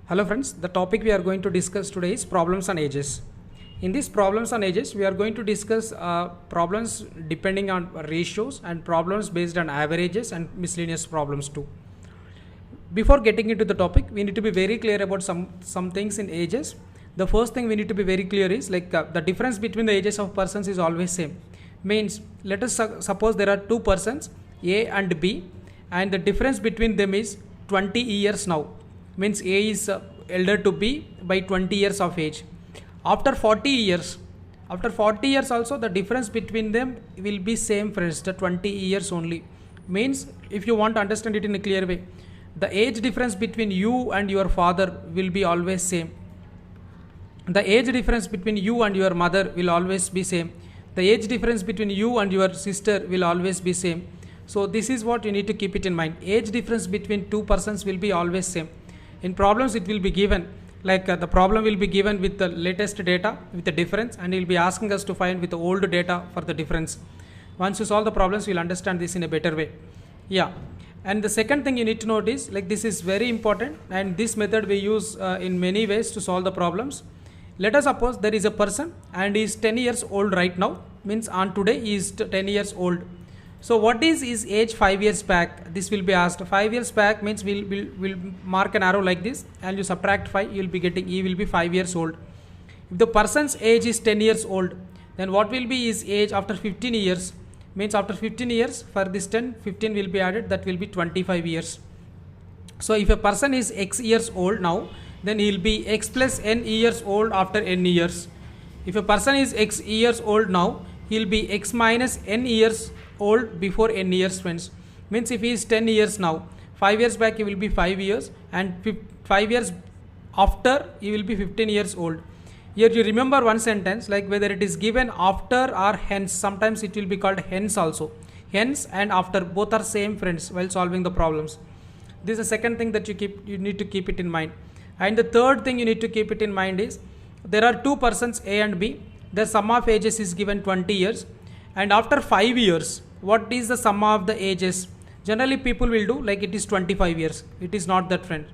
Hello friends, the topic we are going to discuss today is problems on ages. In these problems on ages, we are going to discuss problems depending on ratios and problems based on averages and miscellaneous problems too. Before getting into the topic, we need to be very clear about some things in ages. The first thing we need to be very clear is the difference between the ages of persons is always same. Means let us suppose there are two persons A and B, and the difference between them is 20 years now. Means A is elder to B by 20 years of age. After 40 years also the difference between them will be same friends, the 20 years only. Means if you want to understand it in a clear way, the age difference between you and your father will be always same. The age difference between you and your mother will always be same. The age difference between you and your sister will always be same. So this is what you need to keep it in mind. Age difference between two persons will be always same. In problems it will be given the problem will be given with the latest data with the difference, and it will be asking us to find with the old data for the difference. Once you solve the problems, you will understand this in a better way. Yeah. And the second thing you need to note is this is very important, and this method we use in many ways to solve the problems. Let us suppose there is a person and he is 10 years old right now. Means on today he is 10 years old. So what is his age 5 years back? This will be asked. 5 years back means we'll mark an arrow like this, and you subtract 5, you will be getting he will be 5 years old. If the person's age is 10 years old, then what will be his age after 15 years? Means after 15 years, for this 10, 15 will be added, that will be 25 years. So if a person is x years old now, then he will be x plus n years old after n years. If a person is x years old now, he will be x minus n years old before n years, friends. Means if he is 10 years now, 5 years back he will be 5 years, and 5 years after he will be 15 years old. Here you remember one sentence, whether it is given after or hence. Sometimes it will be called hence also. Hence and after, both are same, friends, while solving the problems. This is the second thing that you need to keep it in mind. And the third thing you need to keep it in mind is, there are two persons A and B. The sum of ages is given 20 years, and after 5 years, what is the sum of the ages? Generally people will do it is 25 years. It is not that, friend.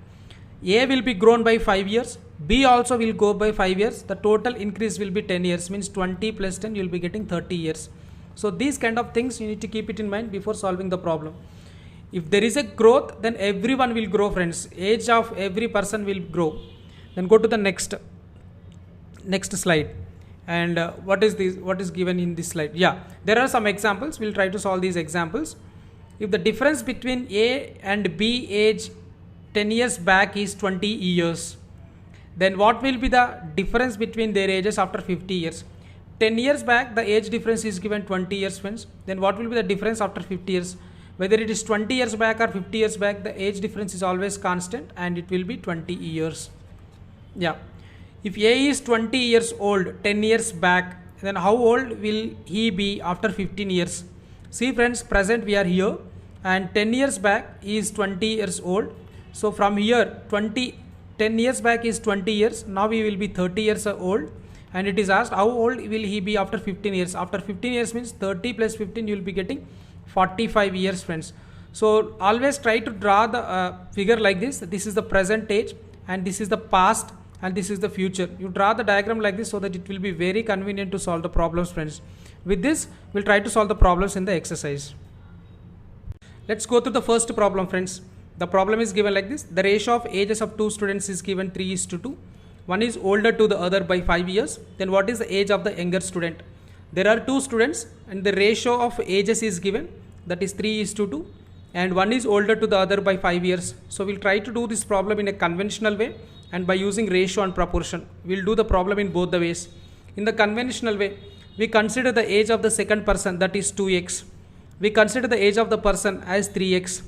A will be grown by 5 years, B also will go by 5 years. The total increase will be 10 years. Means 20 plus 10, you will be getting 30 years. So these kind of things you need to keep it in mind before solving the problem. If there is a growth, then everyone will grow, friends. Age of every person will grow. Then go to the next slide. And what is given in this slide? Yeah, there are some examples. We'll try to solve these examples. If the difference between A and B age 10 years back is 20 years, then what will be the difference between their ages after 50 years? 10 years back the age difference is given 20 years, friends. Then what will be the difference after 50 years? Whether it is 20 years back or 50 years back, the age difference is always constant, and it will be 20 years. Yeah. If A is 20 years old 10 years back, then how old will he be after 15 years? See, friends, present we are here, and 10 years back he is 20 years old. So from here 10 years back is 20 years. Now he will be 30 years old, and it is asked how old will he be after 15 years. After 15 years means 30 plus 15, you will be getting 45 years, friends. So always try to draw the figure like this. This is the present age, and this is the past, and this is the future. You draw the diagram like this so that it will be very convenient to solve the problems, friends. With this, we'll try to solve the problems in the exercise. Let's go to the first problem, friends. The problem is given like this. The ratio of ages of two students is given 3:2. One is older to the other by 5 years. Then what is the age of the younger student? There are two students, and the ratio of ages is given, that is 3:2, and one is older to the other by 5 years. So we'll try to do this problem in a conventional way, and by using ratio and proportion. We'll do the problem in both the ways. In the conventional way, we consider the age of the second person, that is 2x. We consider the age of the person as 3x.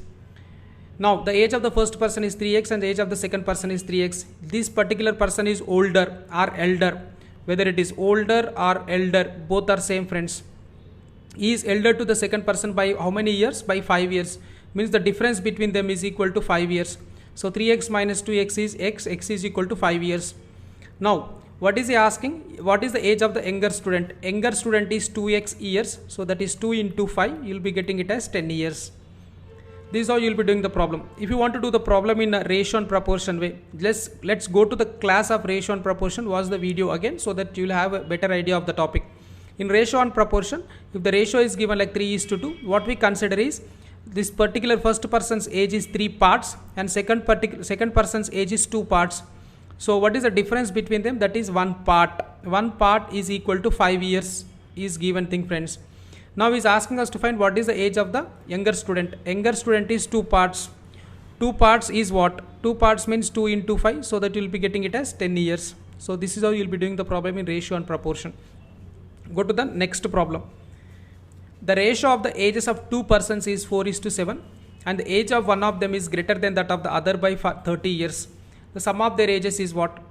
Now the age of the first person is 3x, and the age of the second person is 3x. This particular person is older or elder. Whether it is older or elder, both are same, friends. He is elder to the second person by how many years? By 5 years. Means the difference between them is equal to 5 years. So 3x minus 2x is x is equal to 5 years. Now what is he asking? What is the age of the younger student? Younger student is 2x years. So that is 2 into 5. You will be getting it as 10 years. This is how you will be doing the problem. If you want to do the problem in a ratio and proportion way, let's go to the class of ratio and proportion, watch the video again so that you will have a better idea of the topic. In ratio and proportion, if the ratio is given like 3:2, what we consider is this particular first person's age is 3 parts and second person's age is 2 parts. So what is the difference between them? That is 1 part. 1 part is equal to 5 years is given thing, friends. Now he is asking us to find what is the age of the younger student. Younger student is 2 parts. 2 parts is what? 2 parts means 2 into 5, so that you will be getting it as 10 years. So this is how you will be doing the problem in ratio and proportion. Go to the next problem. The ratio of the ages of 2 persons is 4:7 and the age of one of them is greater than that of the other by 30 years. The sum of their ages is what?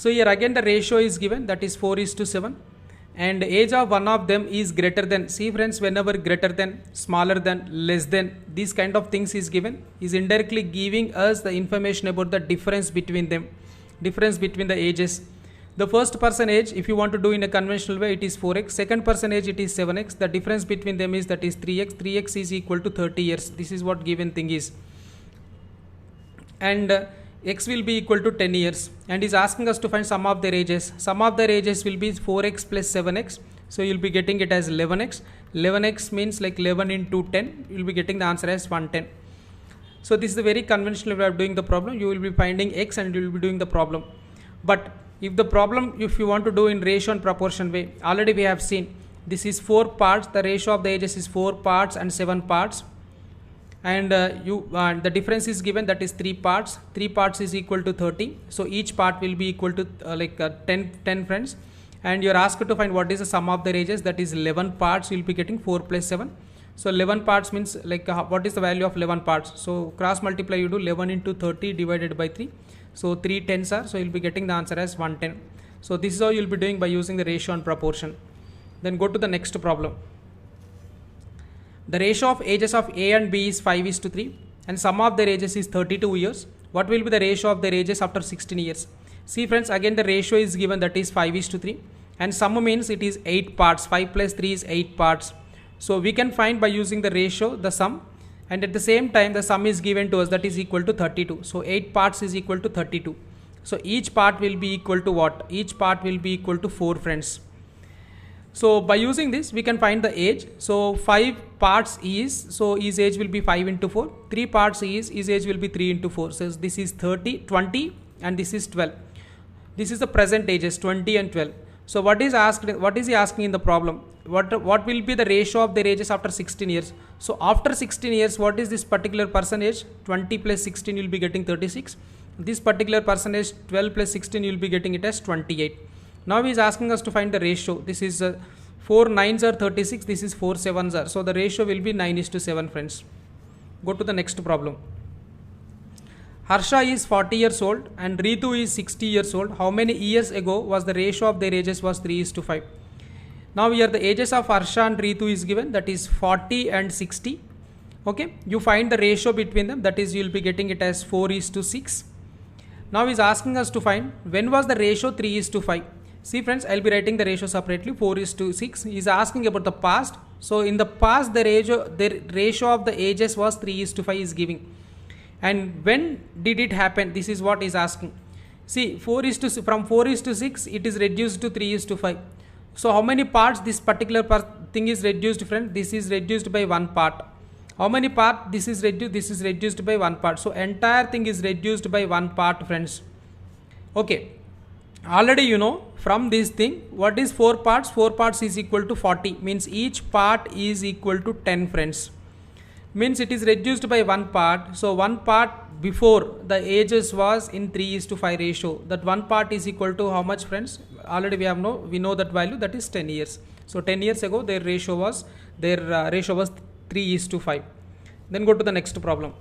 So here again the ratio is given, that is 4:7, and age of one of them is greater than. See friends, whenever greater than, smaller than, less than, these kind of things is given, is indirectly giving us the information about the difference between them, difference between the ages. The first person age, if you want to do in a conventional way, it is 4x. Second person age, it is 7x. The difference between them is, that is 3x. 3x is equal to 30 years. This is what given thing is. And x will be equal to 10 years. And is asking us to find sum of their ages. Sum of their ages will be 4x plus 7x. So you will be getting it as 11x. 11x means like 11 into 10. You will be getting the answer as 110. So this is the very conventional way of doing the problem. You will be finding x and you will be doing the problem. But if the problem, if you want to do in ratio and proportion way, already we have seen this is 4 parts. The ratio of the ages is 4 parts and 7 parts. And the difference is given, that is 3 parts. 3 parts is equal to 30. So each part will be equal to 10 friends. And you are asked to find what is the sum of their ages, that is 11 parts. You will be getting 4 plus 7. So 11 parts means like what is the value of 11 parts? So cross multiply, you do 11 into 30 divided by 3. So 3 tens are, so you will be getting the answer as 110. So this is how you will be doing by using the ratio and proportion. Then go to the next problem. The ratio of ages of A and B is 5:3 and sum of their ages is 32 years. What will be the ratio of their ages after 16 years? See friends, again the ratio is given, that is 5:3 and sum means it is 8 parts. 5 plus 3 is 8 parts. So we can find by using the ratio the sum, and at the same time the sum is given to us, that is equal to 32. So 8 parts is equal to 32. So each part will be equal to what? Each part will be equal to 4 friends. So by using this we can find the age. So 5 parts is, so his age will be 5 into 4. 3 parts is, his age will be 3 into 4. So this is 20 and this is 12. This is the present ages, 20 and 12. So what is he asking in the problem? What will be the ratio of their ages after 16 years? So after 16 years, what is this particular person age? 20 plus 16 you will be getting 36. This particular person age 12 plus 16 you will be getting it as 28. Now he is asking us to find the ratio. This is 4 9s are 36. This is 4 7s are. So the ratio will be 9:7 friends. Go to the next problem. Harsha is 40 years old and Ritu is 60 years old. How many years ago was the ratio of their ages was 3:5? Now here the ages of Harsha and Ritu is given, that is 40 and 60. Okay, you find the ratio between them, that is you will be getting it as 4:6. Now he is asking us to find when was the ratio 3:5. See friends, I will be writing the ratio separately, 4:6. He is asking about the past. So in the past the ratio of the ages was 3:5 is giving. And when did it happen? This is what is asking. See, from 4:6 it is reduced to 3:5. So how many parts this particular thing is reduced, friend? This is reduced by 1 part. How many part? This is reduced by 1 part. So entire thing is reduced by 1 part, friends. Okay, already you know from this thing what is 4 parts. 4 parts is equal to 40, means each part is equal to 10 friends. Means it is reduced by 1 part. So 1 part before the ages was in 3:5 ratio. That 1 part is equal to how much, friends? Already we know that value, that is 10 years. So 10 years ago their ratio was 3:5. Then go to the next problem.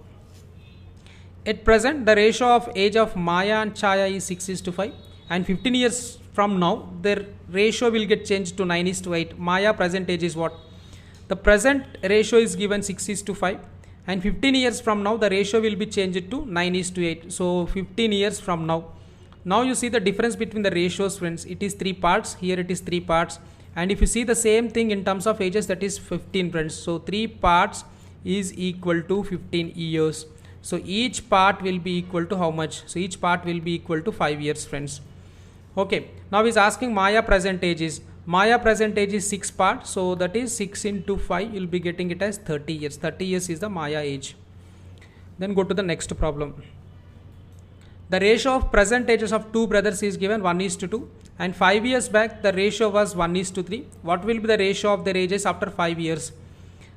At present the ratio of age of Maya and Chaya is 6:5 and 15 years from now their ratio will get changed to 9:8. Maya present age is what? The present ratio is given 6:5 and 15 years from now the ratio will be changed to 9:8. So 15 years from now. Now you see the difference between the ratios, friends. It is 3 parts. Here it is 3 parts. And if you see the same thing in terms of ages, that is 15, friends. So 3 parts is equal to 15 years. So each part will be equal to how much? So each part will be equal to 5 years, friends. Okay, now he's asking Maya present age is. Maya present age is 6 part, so that is 6 into 5, you'll be getting it as 30 years. 30 years is the Maya age. Then go to the next problem. The ratio of present ages of two brothers is given 1:2, and 5 years back the ratio was 1:3. What will be the ratio of their ages after 5 years?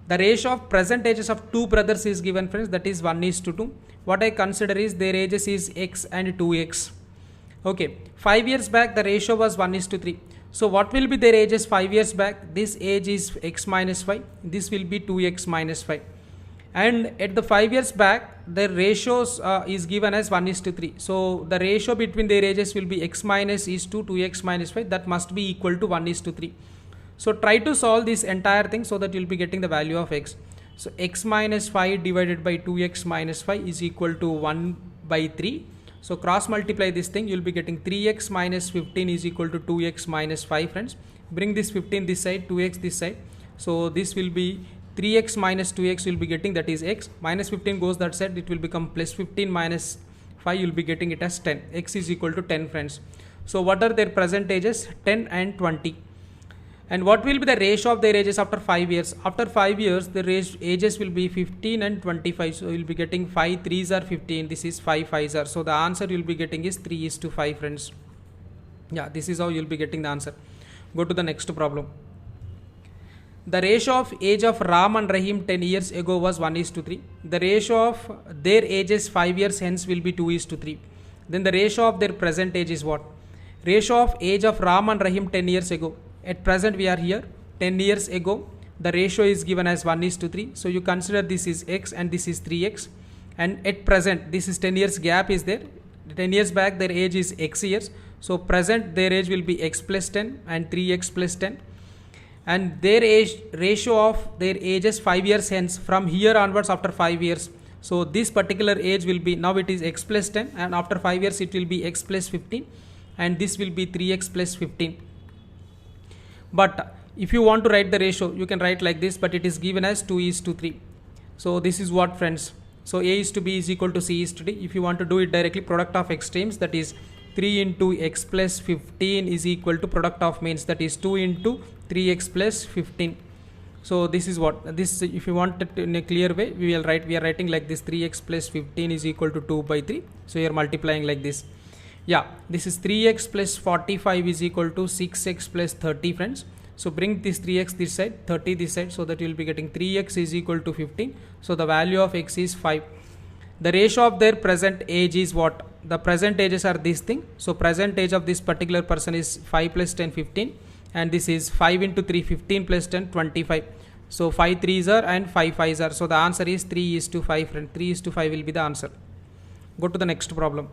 The ratio of present ages of two brothers is given, friends, that is 1:2. What I consider is their ages is x and 2x. Okay, 5 years back the ratio was 1:3. So what will be their ages 5 years back? This age is x minus 5. This will be 2x minus 5. And at the 5 years back, the ratios is given as 1:3. So the ratio between their ages will be x minus is to 2x minus 5. That must be equal to 1:3. So try to solve this entire thing so that you'll be getting the value of x. So x minus 5 divided by 2x minus 5 is equal to 1/3. So cross multiply this thing, you'll be getting 3x minus 15 is equal to 2x minus 5, friends. Bring this 15 this side, 2x this side. So this will be 3x minus 2x will be getting, that is x. Minus 15 goes that side, it will become plus 15 minus 5, you'll be getting it as 10. X is equal to 10, friends. So what are their present ages? 10 and 20. And what will be the ratio of their ages after 5 years? After 5 years, the ages will be 15 and 25. So you'll be getting 5 3s are 15. This is 5 5s are. So the answer you'll be getting is 3:5, friends. Yeah, this is how you'll be getting the answer. Go to the next problem. The ratio of age of Ram and Rahim 10 years ago was 1:3. The ratio of their ages 5 years hence will be 2:3. Then the ratio of their present age is what? Ratio of age of Ram and Rahim 10 years ago. At present we are here 10 years ago, the ratio is given as 1:3. So you consider this is x and this is 3x, and at present this is 10 years gap is there. 10 years back their age is x years, so present their age will be x plus 10 and 3x plus 10, and their age ratio of their ages 5 years hence from here onwards after 5 years. So this particular age will be, now it is x plus 10, and after 5 years it will be x plus 15, and this will be 3x plus 15. But if you want to write the ratio, you can write like this, but it is given as 2:3. So this is what, friends. So a is to b is equal to c is to d. If you want to do it directly, product of extremes, that is 3 into x plus 15 is equal to product of means, that is 2 into 3x plus 15. So this is what this, if you want it in a clear way, we are writing like this: 3x plus 15 is equal to 2/3. So you are multiplying like this. Yeah, this is 3x plus 45 is equal to 6x plus 30, friends. So bring this 3x this side, 30 this side, so that you will be getting 3x is equal to 15. So the value of x is 5. The ratio of their present age is what? The present ages are this thing. So present age of this particular person is 5 plus 10 15, and this is 5 into 3 15 plus 10 25. So 5 3s are and 5 5s are. So the answer is 3:5, friend. 3:5 will be the answer. Go to the next problem.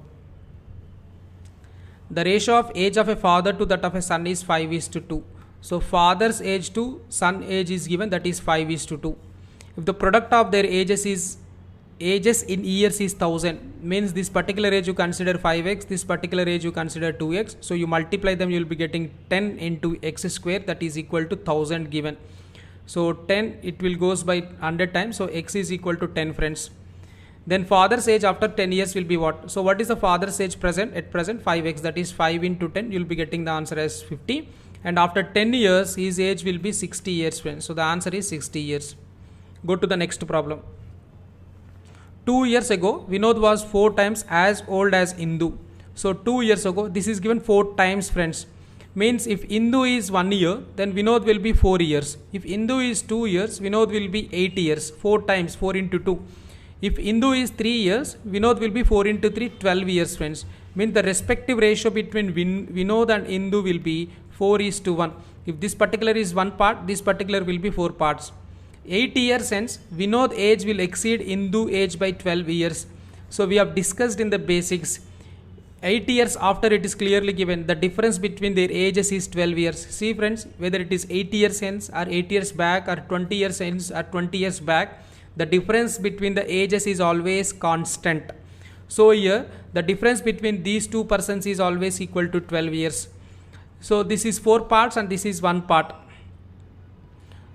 The ratio of age of a father to that of a son is 5:2. So father's age to son age is given, that is 5:2. If the product of their ages in years is 1000, means this particular age you consider 5x, this particular age you consider 2x. So you multiply them, you will be getting 10 into x square, that is equal to 1000 given. So 10, it will goes by 100 times. So x is equal to 10, friends. Then father's age after 10 years will be what? So what is the father's age present? At present 5x, that is 5 into 10, you will be getting the answer as 50. And after 10 years his age will be 60 years, friends. So the answer is 60 years. Go to the next problem. 2 years ago Vinod was 4 times as old as Indu. So 2 years ago, this is given 4 times, friends. Means if Indu is 1 year, then Vinod will be 4 years. If Indu is 2 years, Vinod will be 8 years. 4 times, 4 into 2. If Indu is 3 years, Vinod will be 4 into 3, 12 years, friends. Means the respective ratio between Vinod and Indu will be 4:1. If this particular is 1 part, this particular will be 4 parts. 8 years hence, Vinod age will exceed Indu age by 12 years. So we have discussed in the basics. 8 years after it is clearly given, the difference between their ages is 12 years. See, friends, whether it is 8 years hence or 8 years back or 20 years hence or 20 years back, the difference between the ages is always constant. So here the difference between these two persons is always equal to 12 years. So this is 4 parts and this is 1 part.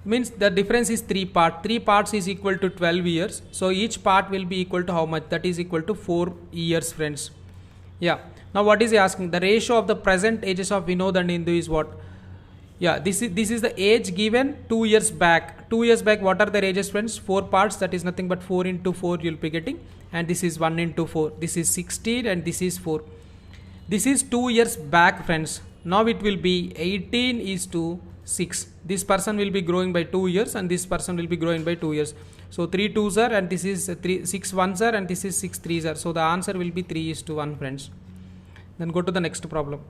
means the difference is 3 parts is equal to 12 years. So each part will be equal to how much? That is equal to 4 years, friends. Yeah. Now what is he asking? The ratio of the present ages of Vinod and Indu is what? Yeah, this is the age given 2 years back. 2 years back, what are the ages, friends? 4 parts, that is nothing but 4 into 4 you'll be getting, and this is 1 into 4. This is 16 and this is 4. This is 2 years back, friends. Now it will be 18 is to 6. This person will be growing by 2 years and this person will be growing by 2 years. So 3 2s are, and this is 6 1s are, and this is 6 3s are. So the answer will be 3 is to 1, friends. Then go to the next problem.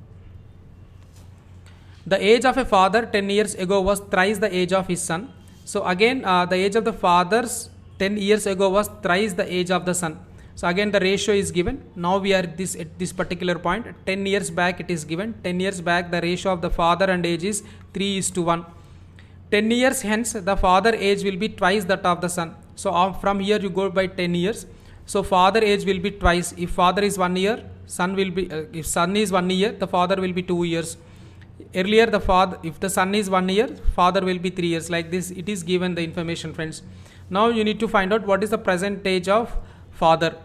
The age of a father 10 years ago was thrice the age of his son. So again, the age of the fathers 10 years ago was thrice the age of the son. So again the ratio is given. Now we are at this particular point. 10 years back it is given. 10 years back the ratio of the father and age is 3 is to 1. 10 years hence the father age will be twice that of the son. So from here you go by 10 years. So father age will be twice. If father is 1 year, son will be, if son is 1 year, the father will be 2 years. Earlier the father, if the son is 1 year, father will be 3 years. Like this it is given the information, friends. Now you need to find out what is the present age of father.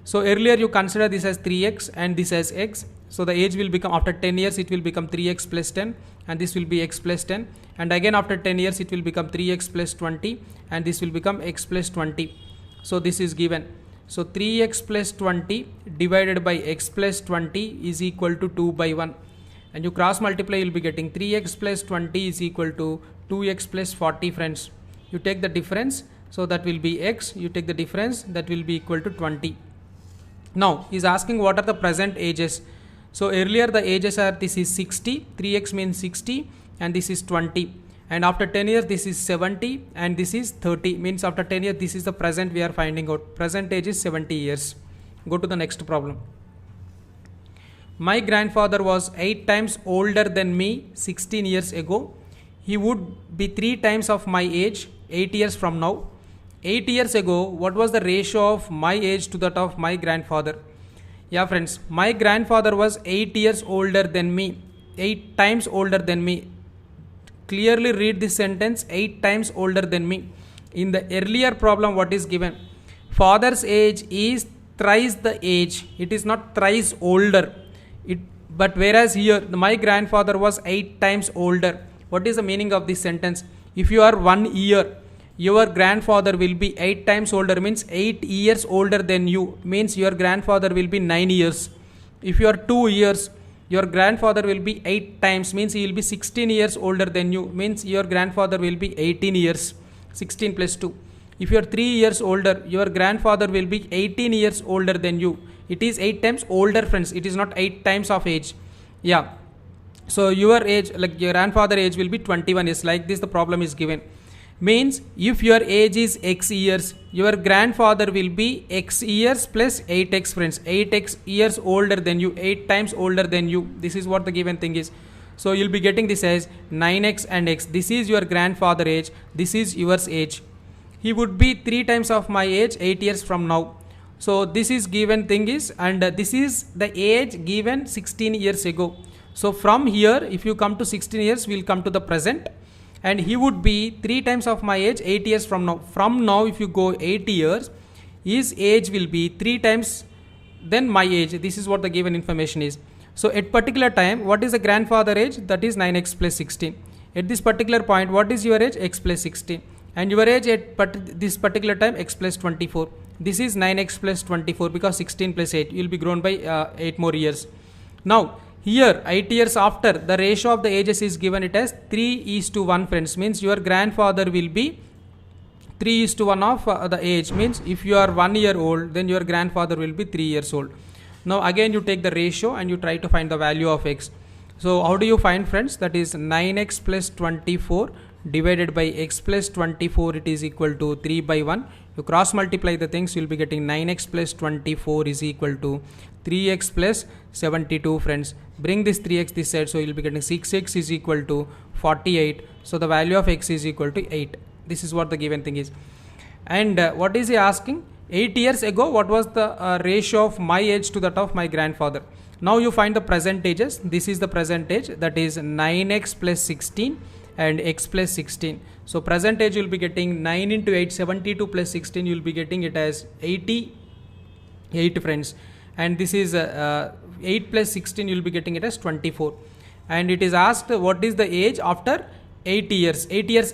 So earlier you consider this as 3x and this as x. So the age will become, after 10 years it will become 3x plus 10, and this will be x plus 10, and again after 10 years it will become 3x plus 20, and this will become x plus 20. So this is given. So 3x plus 20 divided by x plus 20 is equal to 2 by 1. And you cross multiply, you will be getting 3x plus 20 is equal to 2x plus 40, friends. You take the difference, so that will be x. You take the difference, that will be equal to 20. Now he is asking what are the present ages. So earlier the ages are, this is 60, 3x means 60, and this is 20. And after 10 years this is 70 and this is 30, means after 10 years this is the present we are finding out. Present age is 70 years. Go to the next problem. My grandfather was 8 times older than me 16 years ago. He would be 3 times of my age 8 years from now. 8 years ago, what was the ratio of my age to that of my grandfather? Yeah, friends, my grandfather was 8 years older than me, 8 times older than me. Clearly read this sentence, 8 times older than me. In the earlier problem, what is given? Father's age is thrice the age. It is not thrice older. But whereas here, my grandfather was 8 times older. What is the meaning of this sentence? If you are 1 year, your grandfather will be 8 times older, means 8 years older than you, means your grandfather will be 9 years. If you are 2 years, your grandfather will be 8 times, means he will be 16 years older than you, means your grandfather will be 18 years, 16 plus 2. If you are 3 years older, your grandfather will be 18 years older than you. It is 8 times older, friends. It is not 8 times of age. Yeah. So your age, like your grandfather age will be 21 years. Like this the problem is given. Means if your age is x years, your grandfather will be x years plus 8x, friends. 8x years older than you, 8 times older than you. This is what the given thing is. So you'll be getting this as 9x and x. This is your grandfather age. This is yours age. He would be 3 times of my age 8 years from now. So this is given thing is, and this is the age given 16 years ago. So from here, if you come to 16 years, we'll come to the present. And he would be 3 times of my age 8 years from now. From now, if you go 8 years, his age will be 3 times then my age. This is what the given information is. So at particular time, what is the grandfather age? That is 9x plus 16. At this particular point, what is your age? X plus 16. And your age at this particular time, x plus 24. This is 9x plus 24 because 16 plus 8. You will be grown by 8 more years. Now, here 8 years after, the ratio of the ages is given it as 3:1, friends. Means your grandfather will be 3:1 of the age. Means if you are 1 year old, then your grandfather will be 3 years old. Now again you take the ratio and you try to find the value of x. So how do you find, friends? That is 9x plus 24 divided by x plus 24, it is equal to 3 by 1. You cross multiply the things, you will be getting 9x plus 24 is equal to 3x plus 72, friends. Bring this 3x this side, so you will be getting 6x is equal to 48. So the value of x is equal to 8. This is what the given thing is. And what is he asking? 8 years ago, what was the ratio of my age to that of my grandfather? Now you find the present ages. This is the present age, that is 9x plus 16, and x plus 16. So present age you will be getting 9 into 8, 72 plus 16, you will be getting it as 88 friends. And this is 8 plus 16, you will be getting it as 24. And it is asked what is the age after 8 years. 8 years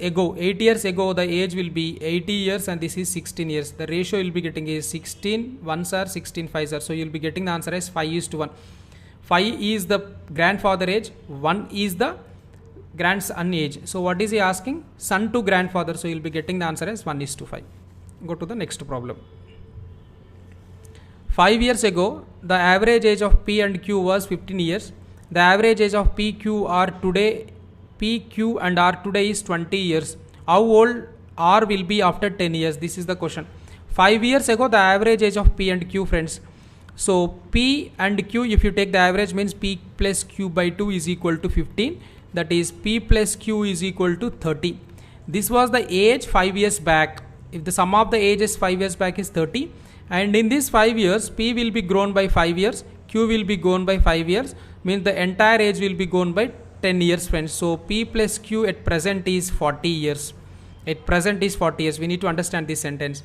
ago the age will be 80 years and this is 16 years. The ratio you will be getting is 16 ones are 16 fives are. So you will be getting the answer as 5:1. 5 is the grandfather age, 1 is the grandson age. So what is he asking? Son to grandfather. So you will be getting the answer as 1:5. Go to the next problem. 5 years ago, the average age of P and Q was 15 years. The average age of P, Q and R today is 20 years. How old R will be after 10 years? This is the question. 5 years ago, the average age of P and Q, friends. So P and Q, if you take the average, means P plus Q by 2 is equal to 15. That is P plus Q is equal to 30. This was the age 5 years back. If the sum of the ages 5 years back is 30, and in these 5 years, P will be grown by 5 years, Q will be grown by 5 years, means the entire age will be grown by 10 years, friends. So P plus Q at present is 40 years. At present is 40 years. We need to understand this sentence.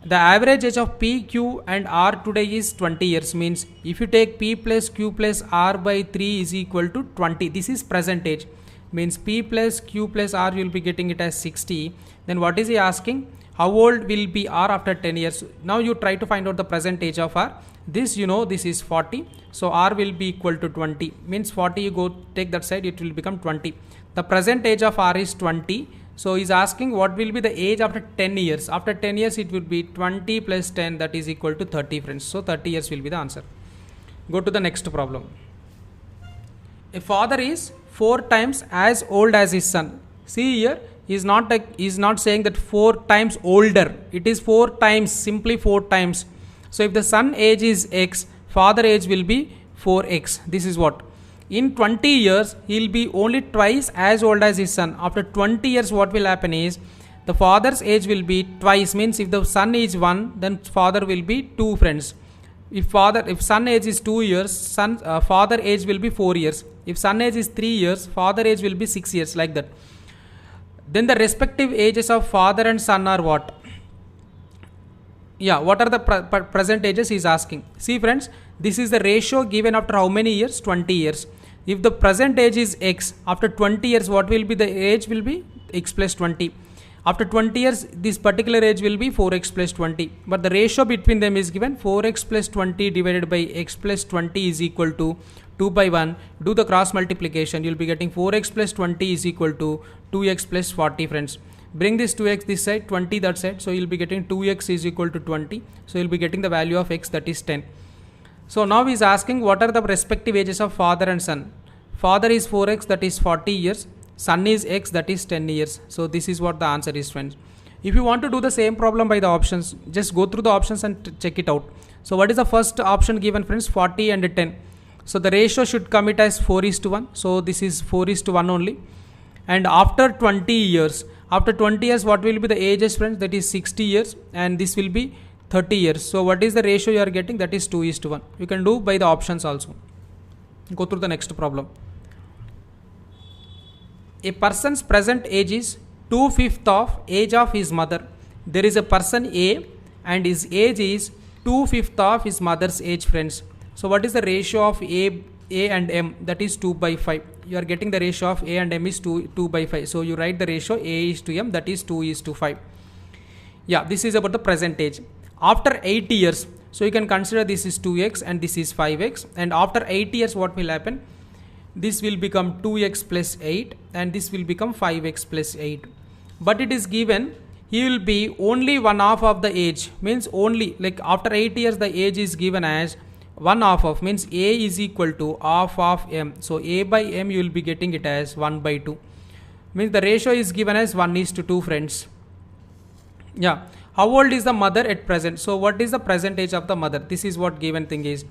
The average age of P, Q and R today is 20 years, means if you take P plus Q plus R by 3 is equal to 20. This is present age, means P plus Q plus R, you will be getting it as 60. Then what is he asking? How old will be R after 10 years? Now you try to find out the present age of R. This you know, this is 40. So R will be equal to 20. Means 40, you go take that side, it will become 20. The present age of R is 20. So he's asking what will be the age after 10 years. After 10 years, it will be 20 plus 10, that is equal to 30, friends. So 30 years will be the answer. Go to the next problem. A father is 4 times as old as his son. See here, he is not saying that 4 times older. It is 4 times, simply 4 times. So if the son age is X, father age will be 4X. This is what? In 20 years, he will be only twice as old as his son. After 20 years, what will happen is, the father's age will be twice. Means if the son is 1, then father will be 2, friends. If son age is 2 years, father age will be 4 years. If son age is 3 years, father age will be 6 years, like that. Then the respective ages of father and son are what? Yeah, what are the present ages he is asking. See friends, this is the ratio given after how many years? 20 years. If the present age is X, after 20 years what will be the age will be? X plus 20. After 20 years, this particular age will be 4x plus 20. But the ratio between them is given 4x plus 20 divided by x plus 20 is equal to 2 by 1. Do the cross multiplication. You will be getting 4x plus 20 is equal to 2x plus 40, friends. Bring this 2x this side, 20 that side. So you will be getting 2x is equal to 20. So you will be getting the value of x, that is 10. So now he is asking what are the respective ages of father and son. Father is 4x, that is 40 years. Son is x, that is 10 years. So this is what the answer is, friends. If you want to do the same problem by the options, just go through the options and check it out. So what is the first option given, friends? 40 and 10. So the ratio should come it as 4:1. So this is 4:1 only. And after 20 years, what will be the ages, friends? That is 60 years, and this will be 30 years. So what is the ratio you are getting? That is 2:1. You can do by the options also. Go through the next problem. A person's present age is 2/5 of age of his mother. There is a person A and his age is 2/5 of his mother's age, friends. So what is the ratio of A and M? That is 2 by 5. You are getting the ratio of A and M is 2 by 5. So you write the ratio A is to M, that is 2:5. Yeah, this is about the present age. After 8 years, so you can consider this is 2x and this is 5x. And after 8 years, what will happen? This will become 2x plus 8 and this will become 5x plus 8. But it is given he will be only 1/2 of the age, means only like after 8 years the age is given as 1/2 of, means A is equal to half of M. So A by M you will be getting it as 1/2. Means the ratio is given as 1:2, friends. Yeah. How old is the mother at present? So what is the present age of the mother? This is what given thing is.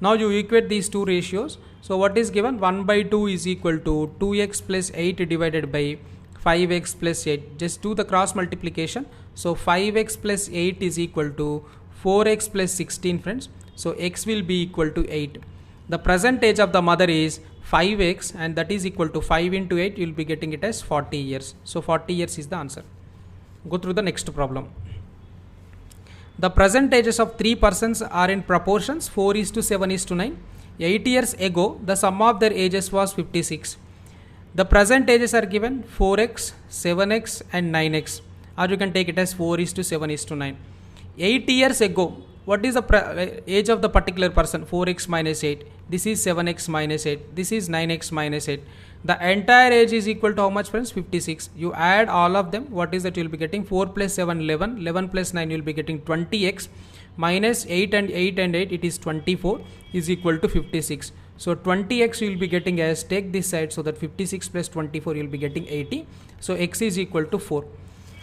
Now you equate these two ratios. So what is given? 1/2 is equal to 2x plus 8 divided by 5x plus 8. Just do the cross multiplication. So 5x plus 8 is equal to 4x plus 16, friends. So x will be equal to 8. The present age of the mother is 5x, and that is equal to 5 into 8. You will be getting it as 40 years. So 40 years is the answer. Go through the next problem. The present ages of 3 persons are in proportions 4:7:9. 8 years ago, the sum of their ages was 56. The present ages are given 4x, 7x and 9x, or you can take it as 4:7:9. 8 years ago, what is the age of the particular person? 4x minus 8. This is 7x minus 8. This is 9x minus 8. The entire age is equal to how much, friends? 56. You add all of them. What is that? You will be getting 4 plus 7, 11. 11 plus 9, you will be getting 20x. Minus 8 and 8 and 8, it is 24, is equal to 56. So 20x you will be getting as, take this side, so that 56 plus 24 you will be getting 80. So x is equal to 4.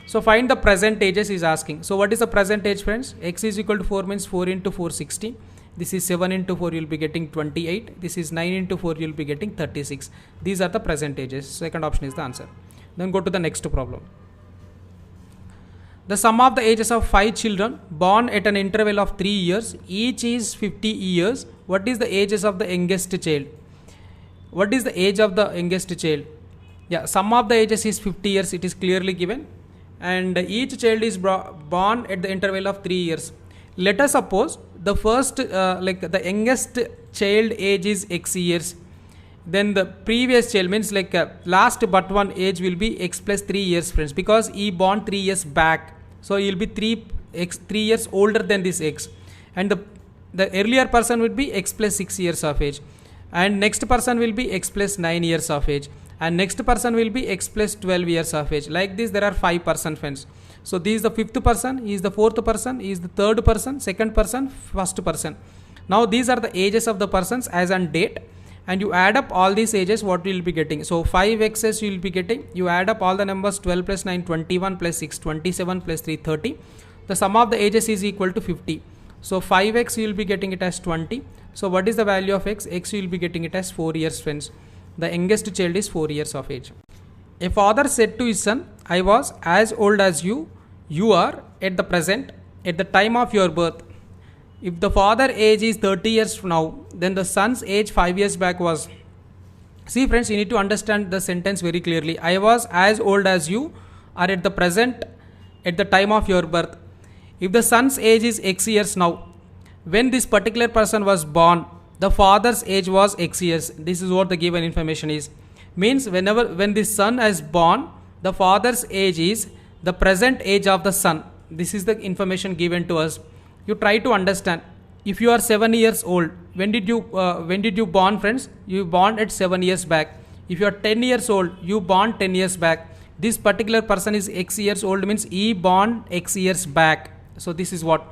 So find the present ages is asking. So what is the present age, friends? X is equal to 4 means 4 into 4, 60. This is 7 into 4, you will be getting 28. This is 9 into 4, you will be getting 36. These are the present ages. Second option is the answer. Then go to the next problem. The sum of the ages of 5 children born at an interval of 3 years, each is 50 years. What is the ages of the youngest child? What is the age of the youngest child? Yeah, sum of the ages is 50 years. It is clearly given. And each child is born at the interval of 3 years. Let us suppose the first, the youngest child age is x years. Then the previous child means last but one age will be x plus 3 years, friends, because he born 3 years back. So he will be 3 years older than this x. And the earlier person would be x plus 6 years of age. And next person will be x plus 9 years of age. And next person will be x plus 12 years of age. Like this, there are 5 persons, friends. So this is the 5th person, he is the 4th person, he is the 3rd person, 2nd person, 1st person. Now these are the ages of the persons as on date. And you add up all these ages, what you will be getting? So 5x's you will be getting. You add up all the numbers, 12 plus 9, 21 plus 6, 27 plus 3, 30. The sum of the ages is equal to 50. So 5x you will be getting it as 20. So what is the value of x? X you will be getting it as 4 years, friends. The youngest child is 4 years of age. A father said to his son, I was as old as you are at the present, at the time of your birth. If the father age is 30 years from now, then the son's age 5 years back was. See, friends, you need to understand the sentence very clearly. I was as old as you are at the present, at the time of your birth. If the son's age is x years now, when this particular person was born, the father's age was x years. This is what the given information is. Means when this son is born, the father's age is the present age of the son. This is the information given to us. You try to understand. If you are 7 years old, when did you born, friends? You born at 7 years back. If you are 10 years old, you born 10 years back. This particular person is x years old, means he born x years back. So this is what.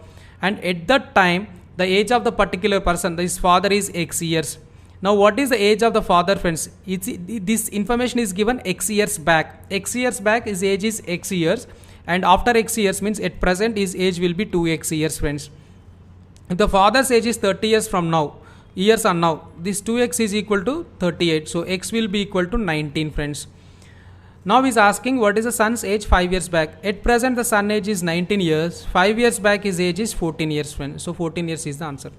And at that time, the age of the particular person, his father, is x years. Now what is the age of the father, friends? This information is given x years back. X years back, his age is x years. And after x years means at present his age will be 2x years, friends. If the father's age is 30 years from now, years are now, this 2x is equal to 38. So x will be equal to 19, friends. Now he is asking what is the son's age 5 years back. At present the son age is 19 years. 5 years back his age is 14 years, friends. So 14 years is the answer.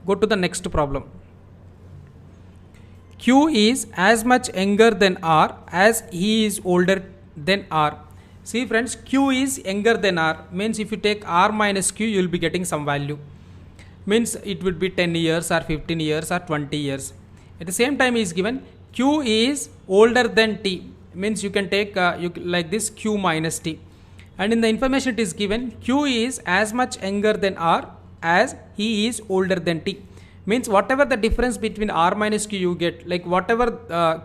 Go to the next problem. Q is as much younger than R as he is older than R. See, friends, Q is younger than R. Means if you take R minus Q, you will be getting some value. Means it would be 10 years or 15 years or 20 years. At the same time is given Q is older than T. Means you can take like this Q minus T. And in the information it is given Q is as much younger than R as he is older than T. Means whatever the difference between R minus Q you get, like whatever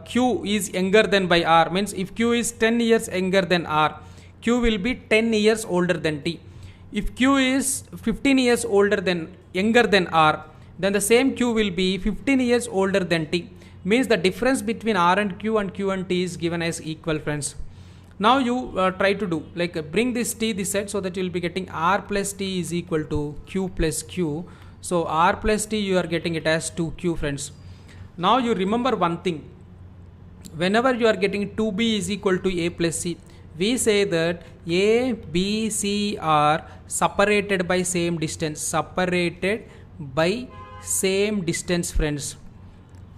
Q is younger than by R, means if Q is 10 years younger than R, Q will be 10 years older than T. If Q is 15 years younger than R, then the same Q will be 15 years older than T. Means the difference between R and Q and T is given as equal, friends. Now you try to do bring this T this side, so that you will be getting R plus T is equal to Q plus Q. So R plus T you are getting it as 2Q, friends. Now you remember one thing. Whenever you are getting 2B is equal to A plus C, we say that A, B, C are separated by same distance. Separated by same distance, friends.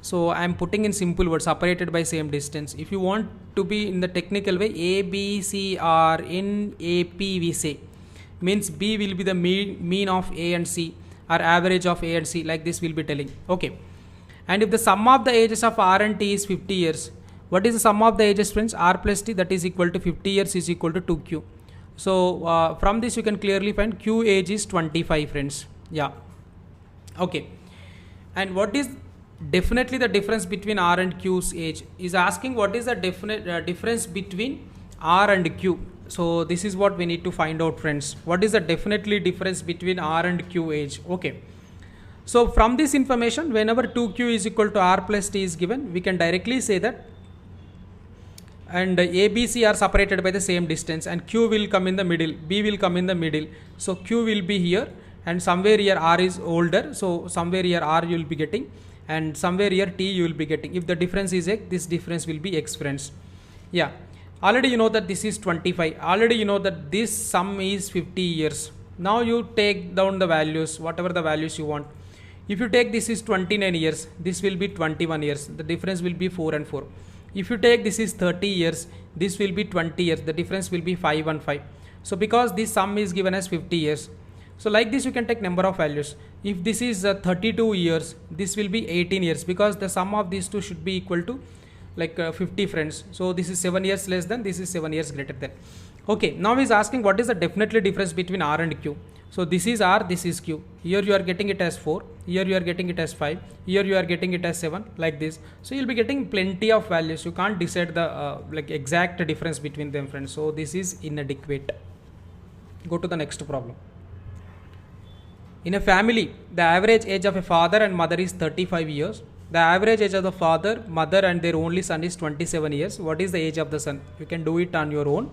So I am putting in simple words, separated by same distance. If you want to be in the technical way, A, B, C are in AP, we say. Means B will be the mean of A and C, or average of A and C, like this we'll be telling. Okay. And if the sum of the ages of R and T is 50 years, what is the sum of the ages, friends? R plus T, that is equal to 50 years, is equal to 2Q. So from this you can clearly find Q age is 25, friends. Yeah. Okay. And what is definitely the difference between R and Q's age? Is asking what is the definite difference between R and Q. So this is what we need to find out, friends. What is the definitely difference between R and Q age? Okay. So from this information, whenever 2Q is equal to R plus T is given, we can directly say that, and A, B, C are separated by the same distance, and Q will come in the middle, B will come in the middle. So Q will be here, and somewhere here R is older, so somewhere here R you will be getting, and somewhere here T you will be getting. If the difference is X, this difference will be X, friends. Yeah. Already you know that this is 25. Already you know that this sum is 50 years. Now you take down the values, whatever the values you want. If you take this is 29 years, this will be 21 years. The difference will be 4 and 4. If you take this is 30 years, this will be 20 years. The difference will be 5 and 5. So because this sum is given as 50 years. So like this you can take number of values. If this is 32 years, this will be 18 years, because the sum of these two should be equal to like 50, friends. So this is 7 years less than, this is 7 years greater than. Okay, now he's asking what is the definitely difference between R and Q. So this is R, this is Q. Here you are getting it as 4, here you are getting it as 5, here you are getting it as 7, like this. So you'll be getting plenty of values. You can't decide the like exact difference between them, friends. So this is inadequate. Go to the next problem. In a family, the average age of a father and mother is 35 years. The average age of the father, mother and their only son is 27 years. What is the age of the son? You can do it on your own.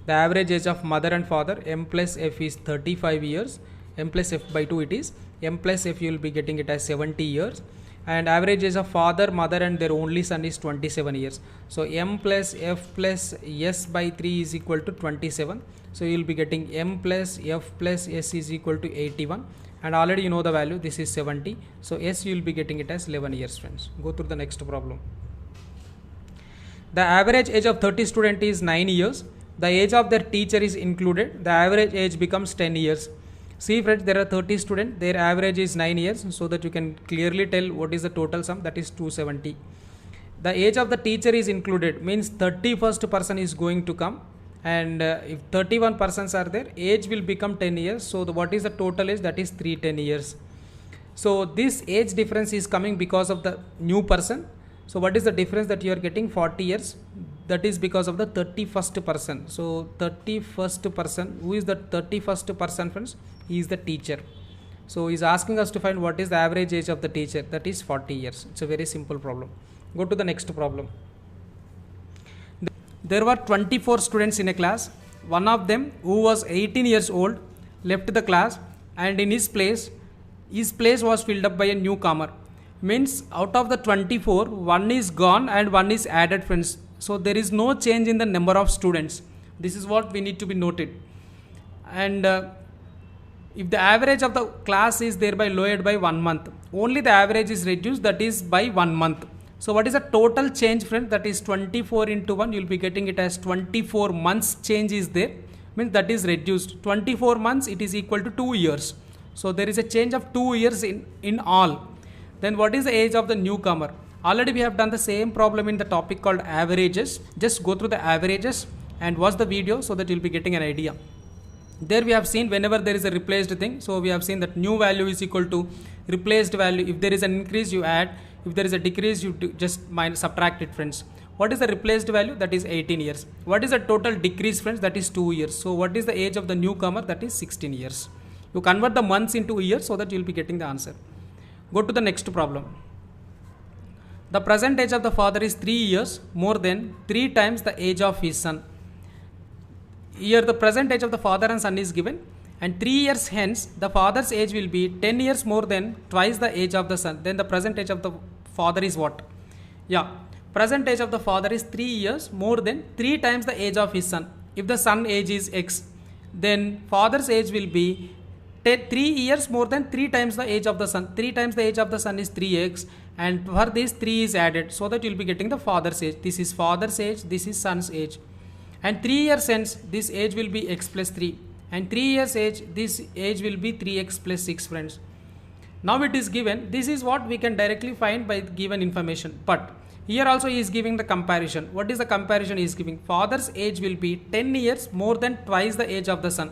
The average age of mother and father, M plus F, is 35 years. M plus F by 2 it is. M plus F you will be getting it as 70 years. And average age of father, mother and their only son is 27 years. So M plus F plus S by 3 is equal to 27. So you will be getting M plus F plus S is equal to 81. And already you know the value, this is 70. So S you will be getting it as 11 years, friends. Go through the next problem. The average age of 30 student is 9 years. The age of their teacher is included. The average age becomes 10 years. See, friends, there are 30 students. Their average is 9 years. So that you can clearly tell what is the total sum, that is 270. The age of the teacher is included, means 31st person is going to come. And if 31 persons are there, age will become 10 years. So what is the total age? That is 310 years. So this age difference is coming because of the new person. So what is the difference that you are getting? 40 years. That is because of the 31st person. So 31st person, who is the 31st person, friends? He is the teacher. So he is asking us to find what is the average age of the teacher. That is 40 years. It's a very simple problem. Go to the next problem. There were 24 students in a class. One of them, who was 18 years old, left the class, and in his place was filled up by a newcomer. Means out of the 24, one is gone and one is added, friends. So there is no change in the number of students. This is what we need to be noted. And if the average of the class is thereby lowered by 1 month, only the average is reduced, that is by 1 month. So what is the total change, friend? That is 24 into 1. You will be getting it as 24 months change is there. Means that is reduced. 24 months, it is equal to 2 years. So there is a change of 2 years in all. Then what is the age of the newcomer? Already we have done the same problem in the topic called averages. Just go through the averages and watch the video so that you will be getting an idea. There we have seen whenever there is a replaced thing. So we have seen that new value is equal to replaced value. If there is an increase, you add. If there is a decrease, you just subtract it, friends. What is the replaced value? That is 18 years. What is the total decrease, friends? That is 2 years. So what is the age of the newcomer? That is 16 years. You convert the months into years so that you will be getting the answer. Go to the next problem. The present age of the father is 3 years more than 3 times the age of his son. Here the present age of the father and son is given, and 3 years hence the father's age will be 10 years more than twice the age of the son. Then the present age of the father is what? Yeah, present age of the father is 3 years more than 3 times the age of his son. If the son age is x, then father's age will be 3 years more than 3 times the age of the sun. 3 times the age of the sun is 3x, and for this 3 is added, so that you will be getting the father's age. This is father's age, this is son's age. And 3 years hence this age will be x plus 3, and 3 years age this age will be 3x plus 6, friends. Now it is given, this is what we can directly find by given information, but here also he is giving the comparison. What is the comparison he is giving? Father's age will be 10 years more than twice the age of the sun.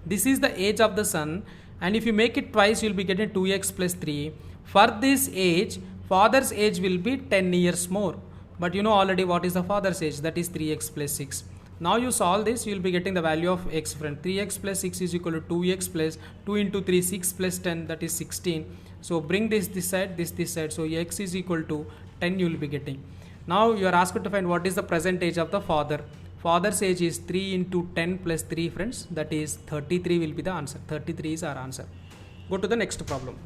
This is the age of the sun, and if you make it twice, you will be getting 2x plus 3. For this age, father's age will be 10 years more. But you know already what is the father's age, that is 3x plus 6. Now you solve this, you will be getting the value of x, friend. 3x plus 6 is equal to 2x plus 2 into 3, 6 plus 10, that is 16. So bring this side, this side. So x is equal to 10 you will be getting. Now you are asked to find what is the present age of the father. Father's age is 3 into 10 plus 3, friends, that is 33 will be the answer. 33 is our answer. Go to the next problem.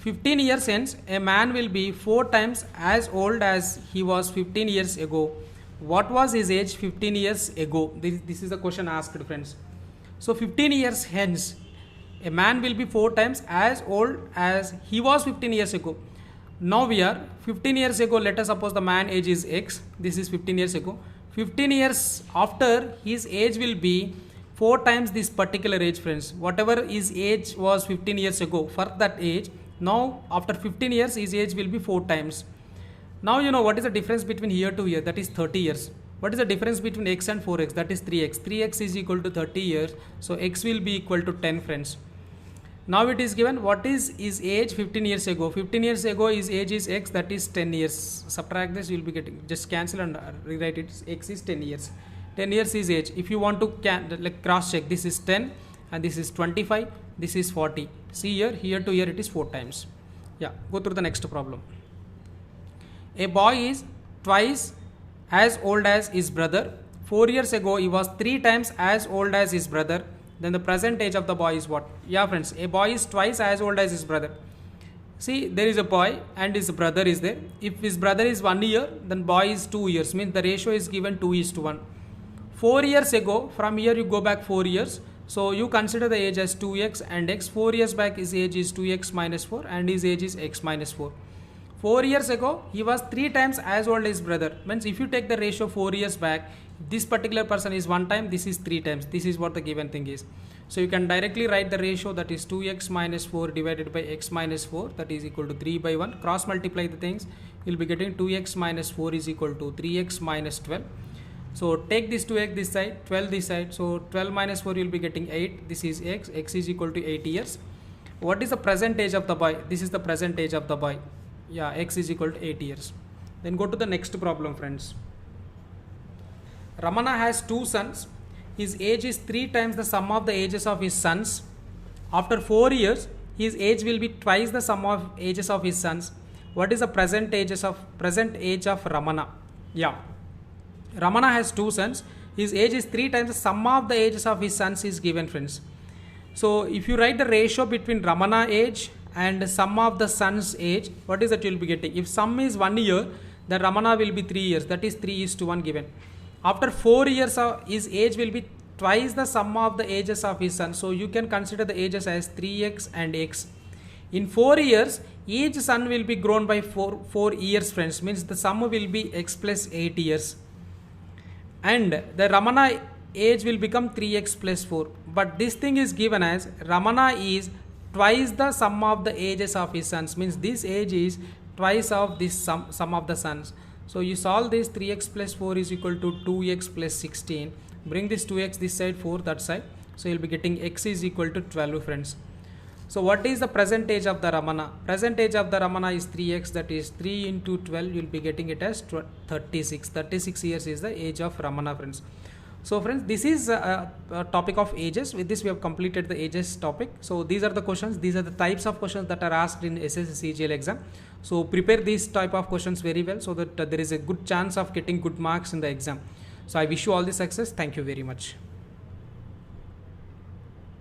15 years hence, a man will be 4 times as old as he was 15 years ago. What was his age 15 years ago? This is the question asked, friends. So 15 years hence, a man will be 4 times as old as he was 15 years ago. Now we are 15 years ago, let us suppose the man age is x. This is 15 years ago. 15 years after, his age will be 4 times this particular age, friends. Whatever his age was 15 years ago, for that age, now after 15 years his age will be 4 times. Now you know what is the difference between here to here, that is 30 years. What is the difference between x and 4x, that is 3x. 3x is equal to 30 years, so x will be equal to 10, friends. Now it is given what is his age 15 years ago. 15 years ago his age is x, that is 10 years. Subtract this, you will be getting, just cancel and rewrite it, x is 10 years. 10 years is age. If you want to cross check, this is 10 and this is 25, this is 40. See here to here it is 4 times. Yeah, go through the next problem. A boy is twice as old as his brother. 4 years ago he was 3 times as old as his brother. Then the present age of the boy is what? Yeah, friends, a boy is twice as old as his brother. See, there is a boy and his brother is there. If his brother is 1 year, then boy is 2 years, means the ratio is given 2:1. 4 years ago, from here you go back 4 years. So you consider the age as 2x and x. 4 years back his age is 2x minus 4 and his age is x minus 4. 4 years ago he was 3 times as old as his brother. Means if you take the ratio 4 years back, this particular person is 1 time, this is 3 times. This is what the given thing is. So you can directly write the ratio, that is 2x minus 4 divided by x minus 4, that is equal to 3 by 1. Cross multiply the things, you will be getting 2x minus 4 is equal to 3x minus 12. So take this 2x this side, 12 this side. So 12 minus 4 you will be getting 8. This is x. X is equal to 8 years. What is the present age of the boy? This is the present age of the boy. Yeah, x is equal to 8 years. Then go to the next problem, friends. Ramana has 2 sons. His age is 3 times the sum of the ages of his sons. After 4 years, his age will be twice the sum of ages of his sons. What is the present age of Ramana? Yeah, Ramana has 2 sons. His age is 3 times the sum of the ages of his sons is given, friends. So if you write the ratio between Ramana age and sum of the son's age, what is that you will be getting? If sum is 1 year, then Ramana will be 3 years, that is 3:1 given. After 4 years, his age will be twice the sum of the ages of his son. So you can consider the ages as 3x and x. In 4 years, each son will be grown by 4 years, friends. Means the sum will be x plus 8 years. And the Ramana age will become 3x plus 4. But this thing is given as Ramana is twice the sum of the ages of his sons. Means this age is twice of this sum of the sons. So you solve this, 3x plus 4 is equal to 2x plus 16. Bring this 2x this side, 4 that side. So you'll be getting x is equal to 12, friends. So what is the present age of the Ramana? Present age of the Ramana is 3x, that is 3 into 12, you'll be getting it as 36. 36 years is the age of Ramana, friends. So friends, this is a topic of ages. With this we have completed the ages topic. So these are the questions, these are the types of questions that are asked in SSC CGL exam. So prepare these type of questions very well, so that there is a good chance of getting good marks in the exam. So I wish you all the success. Thank you very much.